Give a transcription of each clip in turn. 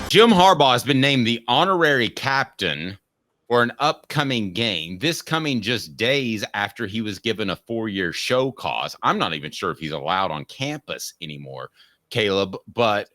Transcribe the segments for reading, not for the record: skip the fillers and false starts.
Jim Harbaugh has been named the honorary captain for an upcoming game, this coming just days after he was given a 4-year show cause. I'm not even sure if he's allowed on campus anymore, Caleb, but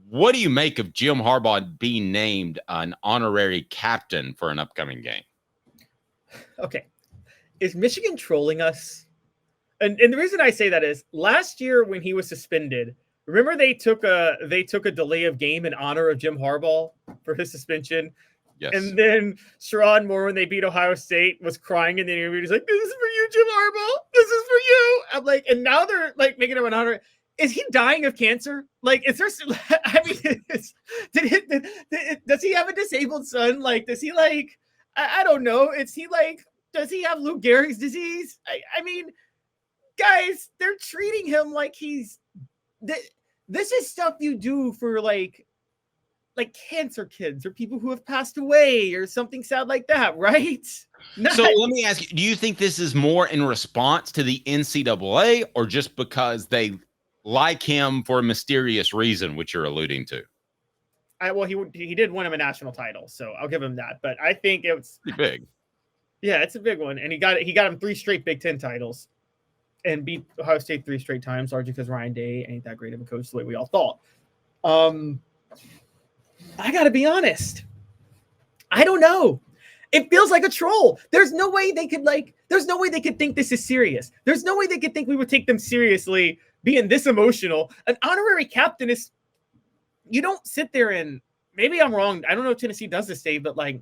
what do you make of Jim Harbaugh being named an honorary captain for an upcoming game? Okay. Is Michigan trolling us? And the reason I say that is last year when he was suspended, remember they took a delay of game in honor of Jim Harbaugh for his suspension? Yes. And then Sherrod Moore, when they beat Ohio State, was crying in the interview. He's like, "This is for you, Jim Harbaugh. This is for you." I'm like, and now they're like making him an honor. Is he dying of cancer? Like, is there? I mean, does he have a disabled son? Like, does he like? I don't know. Is he like? Does he have Lou Gehrig's disease? I mean, guys, they're treating him like he's. This is stuff you do for like cancer kids or people who have passed away or something sad like that, right? So let me ask you, do you think this is more in response to the NCAA or just because they like him for a mysterious reason, which you're alluding to? Well, he did win him a national title, so I'll give him that. But I think it's pretty big. Yeah, it's a big one. And he got him 3 straight Big Ten titles and beat Ohio State 3 straight times, largely because Ryan Day ain't that great of a coach the way we all thought. I got to be honest. I don't know. It feels like a troll. There's no way they could think this is serious. There's no way they could think we would take them seriously being this emotional. An honorary captain is, you don't sit there and, maybe I'm wrong. I don't know if Tennessee does this, Dave, but like,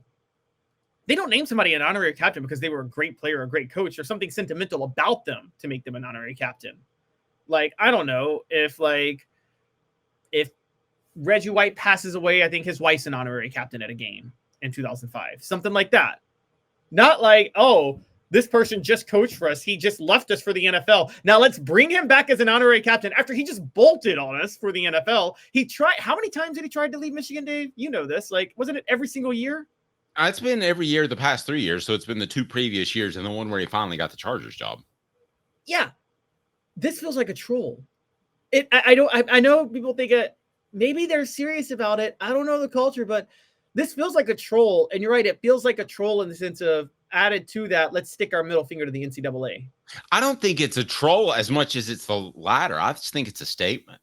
they don't name somebody an honorary captain because they were a great player, or a great coach, or something sentimental about them to make them an honorary captain. Like, I don't know if Reggie White passes away, I think his wife's an honorary captain at a game in 2005. Something like that. Not like, oh, this person just coached for us. He just left us for the NFL. Now let's bring him back as an honorary captain after he just bolted on us for the NFL. How many times did he try to leave Michigan, Dave? You know this. Like, wasn't it every single year? It's been every year the past 3 years. So it's been the 2 previous years and the one where he finally got the Chargers job. Yeah. This feels like a troll. I know people think maybe they're serious about it. I don't know the culture, but this feels like a troll. And you're right. It feels like a troll in the sense of, added to that, let's stick our middle finger to the NCAA. I don't think it's a troll as much as it's the latter. I just think it's a statement.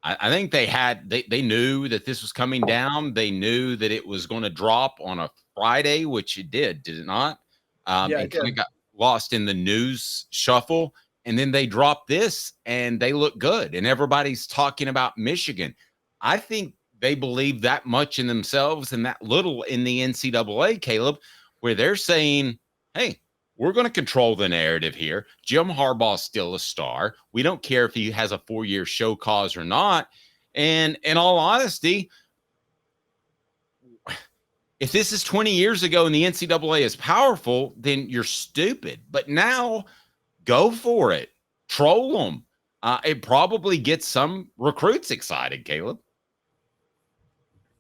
I think they knew that this was coming down. They knew that it was going to drop on a Friday, which it did it not? It kind of got lost in the news shuffle. And then they dropped this and they look good. And everybody's talking about Michigan. I think they believe that much in themselves and that little in the NCAA, Caleb, where they're saying, hey, we're going to control the narrative here. Jim Harbaugh's still a star. We don't care if he has a 4-year show cause or not. And in all honesty, if this is 20 years ago and the NCAA is powerful, then you're stupid. But now, go for it. Troll them. It probably gets some recruits excited, Caleb.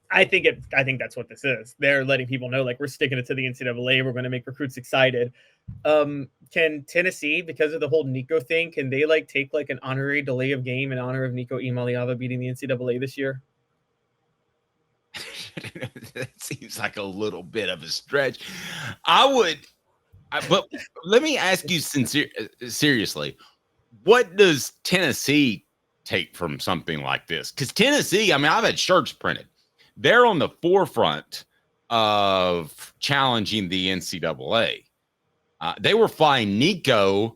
I think that's what this is. They're letting people know, like, we're sticking it to the NCAA. We're going to make recruits excited. Can Tennessee, because of the whole Nico thing, can they like take like an honorary delay of game in honor of Nico Imaliava beating the NCAA this year? That seems like a little bit of a stretch. But let me ask you seriously, what does Tennessee take from something like this? Because Tennessee, I mean, I've had shirts printed. They're on the forefront of challenging the NCAA. They were flying Nico,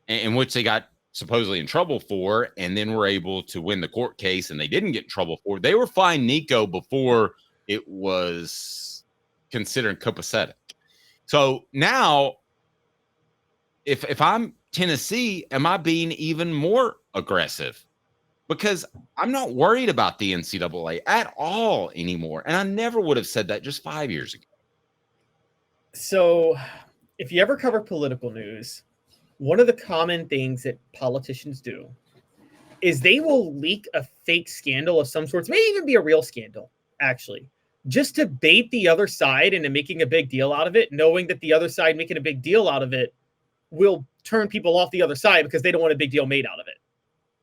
in which they got supposedly in trouble for, and then were able to win the court case, and they didn't get in trouble for. They were flying Nico before it was considered copacetic. So now, if I'm Tennessee, am I being even more aggressive? Because I'm not worried about the NCAA at all anymore. And I never would have said that just 5 years ago. So if you ever cover political news, one of the common things that politicians do is they will leak a fake scandal of some sorts, may even be a real scandal, actually, just to bait the other side into making a big deal out of it, knowing that the other side making a big deal out of it will turn people off the other side because they don't want a big deal made out of it.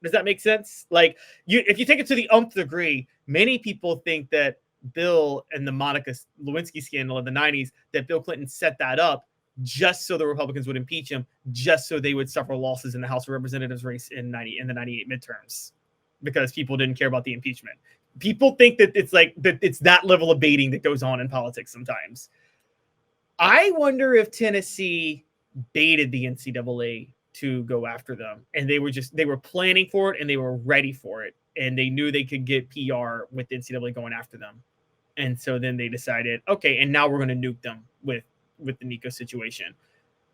Does that make sense? Like, if you take it to the nth degree, many people think that Bill and the Monica Lewinsky scandal in the 90s, that Bill Clinton set that up just so the Republicans would impeach him, just so they would suffer losses in the House of Representatives race in the 98 midterms, because people didn't care about the impeachment. People think that it's like that it's that level of baiting that goes on in politics sometimes. I wonder if Tennessee baited the NCAA to go after them, and they were planning for it and they were ready for it, and they knew they could get PR with the NCAA going after them. And so then they decided, okay, and now we're going to nuke them with the Nico situation.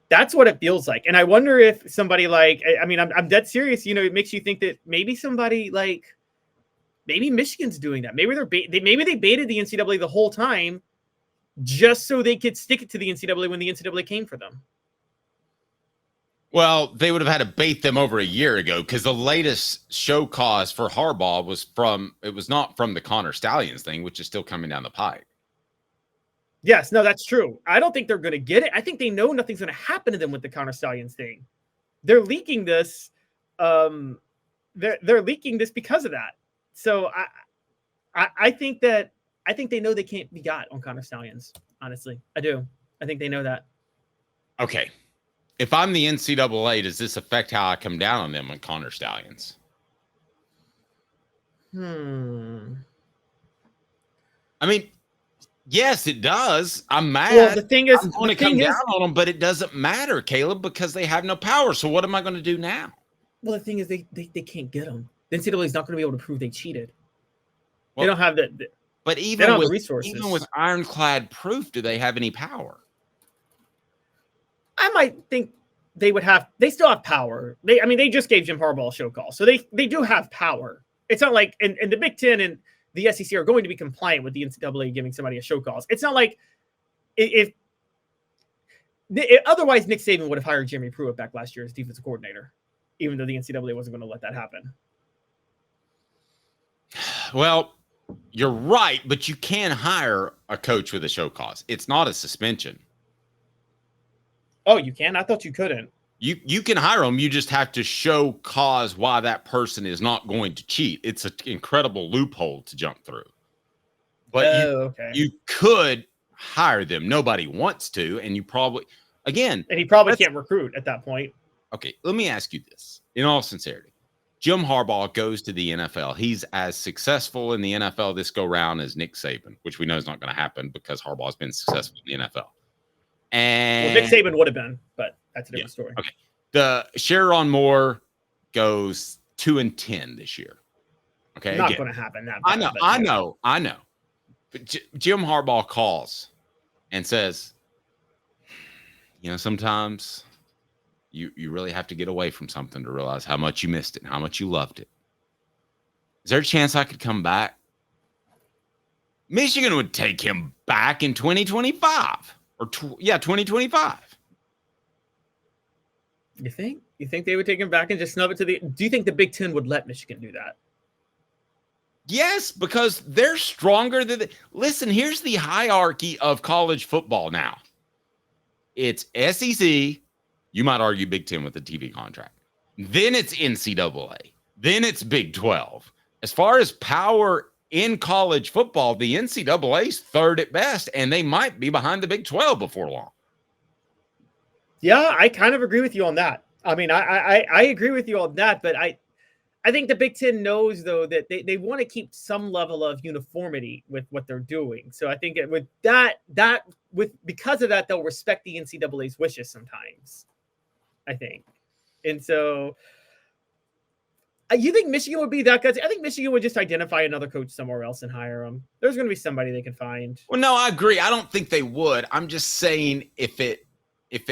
That's what it feels like. And I wonder if somebody like, I mean, I'm dead serious. You know, it makes you think that maybe somebody like, maybe Michigan's doing that. Maybe maybe they baited the NCAA the whole time just so they could stick it to the NCAA when the NCAA came for them. Well, they would have had to bait them over a year ago, because the latest show cause for Harbaugh was not from the Connor Stallions thing, which is still coming down the pike. Yes, no, that's true. I don't think they're going to get it. I think they know nothing's going to happen to them with the Connor Stallions thing. They're leaking this. They're leaking this because of that. So I think they know they can't be got on Connor Stallions. Honestly, I do. I think they know that. Okay. If I'm the NCAA, does this affect how I come down on them on Connor Stallions? I mean, yes, it does. I'm mad. Well, the thing is, I'm going to come down on them, but it doesn't matter, Caleb, because they have no power. So what am I going to do now? Well, the thing is, they can't get them. The NCAA is not going to be able to prove they cheated. Well, they don't have that. But even with ironclad proof, do they have any power? I might think they still have power. They just gave Jim Harbaugh a show call. So they do have power. It's not like, and the Big Ten and the SEC are going to be compliant with the NCAA giving somebody a show cause. It's not like if otherwise Nick Saban would have hired Jimmy Pruitt back last year as defensive coordinator, even though the NCAA wasn't going to let that happen. Well, you're right, but you can hire a coach with a show cause. It's not a suspension. Oh, you can? I thought you couldn't. You can hire them. You just have to show cause why that person is not going to cheat. It's an incredible loophole to jump through. But you could hire them. Nobody wants to, and you probably, again. And he probably can't recruit at that point. Okay, let me ask you this. In all sincerity, Jim Harbaugh goes to the NFL. He's as successful in the NFL this go round as Nick Saban, which we know is not going to happen because Harbaugh's been successful in the NFL. And Nick Saban would have been, but that's a different story. Okay. The Sharon Moore goes 2-10 this year. Okay. Not going to happen. I know. But Jim Harbaugh calls and says, sometimes you really have to get away from something to realize how much you missed it and how much you loved it. Is there a chance I could come back? Michigan would take him back in 2025. 2025. You think? You think they would take him back and just snub it to the? Do you think the Big Ten would let Michigan do that? Yes, because they're stronger than. Listen, here's the hierarchy of college football now. It's SEC. You might argue Big Ten with the TV contract. Then it's NCAA. Then it's Big 12. As far as power in college football, the NCAA is third at best, and they might be behind the Big 12 before long. Yeah, I kind of agree with you on that. I mean, I agree with you on that, but I think the Big Ten knows, though, that they want to keep some level of uniformity with what they're doing. So I think because of that, they'll respect the NCAA's wishes sometimes, I think. And so you think Michigan would be that good? I think Michigan would just identify another coach somewhere else and hire him. There's going to be somebody they can find. Well, no, I agree. I don't think they would. I'm just saying if it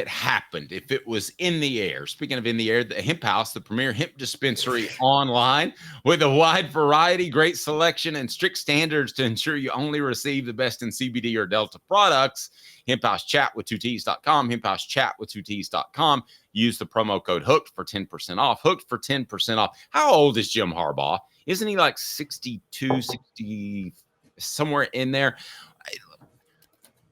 happened, if it was in the air. Speaking of in the air, the Hemp House, the premier hemp dispensary online with a wide variety, great selection, and strict standards to ensure you only receive the best in CBD or Delta products. Hemp House Chat with 2Ts.com, Hemp House Chat with 2Ts.com. Use the promo code HOOKED for 10% off. HOOKED for 10% off. How old is Jim Harbaugh? Isn't he like 62, 60, somewhere in there?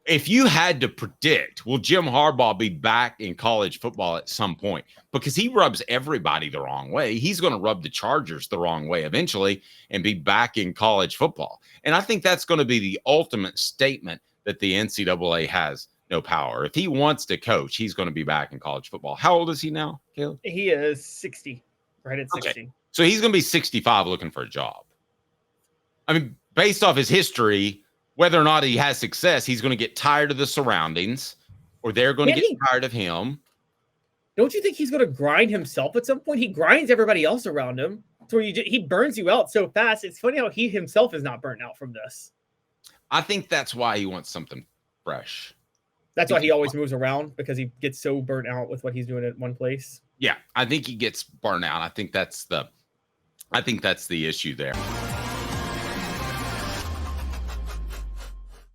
if you had to predict, will Jim Harbaugh be back in college football at some point? Because he rubs everybody the wrong way. He's going to rub the Chargers the wrong way eventually and be back in college football. And I think that's going to be the ultimate statement that the NCAA has no power. If he wants to coach, he's going to be back in college football. How old is he now, Caleb? He is 60, right at 60. Okay. So he's going to be 65 looking for a job. I mean, based off his history, whether or not he has success, he's going to get tired of the surroundings, or they're going to get tired of him. Don't you think he's going to grind himself at some point? He grinds everybody else around him. So he burns you out so fast. It's funny how he himself is not burnt out from this. I think that's why he wants something fresh. That's why he always moves around, because he gets so burnt out with what he's doing at one place. Yeah, I think he gets burnt out. I think that's the issue there.